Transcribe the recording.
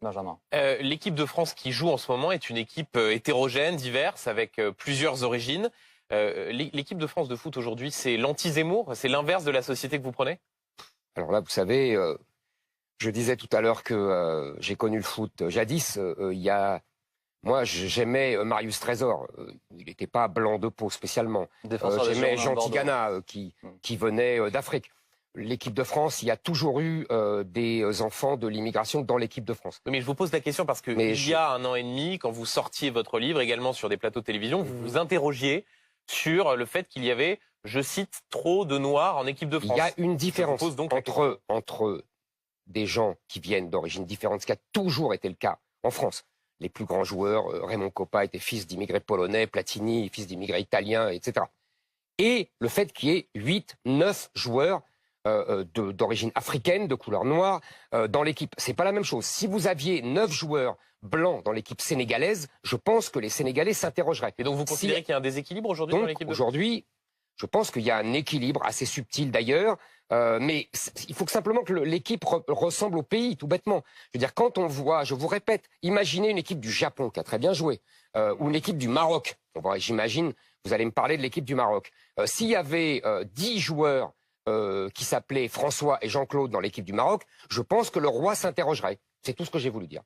Benjamin. L'équipe de France qui joue en ce moment est une équipe hétérogène, diverse, avec plusieurs origines. L'équipe de France de foot aujourd'hui, c'est l'anti-Zemmour, c'est l'inverse de la société que vous prenez? Alors là, vous savez, je disais tout à l'heure que j'ai connu le foot jadis. Moi, j'aimais Marius Trésor. Il n'était pas blanc de peau spécialement. J'aimais Jean Tigana, qui venait d'Afrique. L'équipe de France, il y a toujours eu des enfants de l'immigration dans l'équipe de France. Mais je vous pose la question parce que y a 1 an et demi, quand vous sortiez votre livre, également sur des plateaux de télévision, vous vous interrogiez sur le fait qu'il y avait, je cite, trop de Noirs en équipe de France. Il y a une différence entre des gens qui viennent d'origines différentes, ce qui a toujours été le cas en France. Les plus grands joueurs, Raymond Kopa était fils d'immigrés polonais, Platini, fils d'immigrés italiens, etc. Et le fait qu'il y ait 8, 9 joueurs d'origine africaine, de couleur noire, dans l'équipe. C'est pas la même chose. Si vous aviez 9 joueurs blancs dans l'équipe sénégalaise, je pense que les Sénégalais s'interrogeraient. Et donc vous considérez qu'il y a un déséquilibre aujourd'hui dans l'équipe de France? Aujourd'hui, je pense qu'il y a un équilibre assez subtil d'ailleurs, mais il faut simplement que l'équipe ressemble au pays, tout bêtement. Je veux dire, quand on voit, je vous répète, imaginez une équipe du Japon qui a très bien joué, ou une équipe du Maroc. J'imagine, vous allez me parler de l'équipe du Maroc. S'il y avait 10 joueurs qui s'appelaient François et Jean-Claude dans l'équipe du Maroc, je pense que le roi s'interrogerait. C'est tout ce que j'ai voulu dire.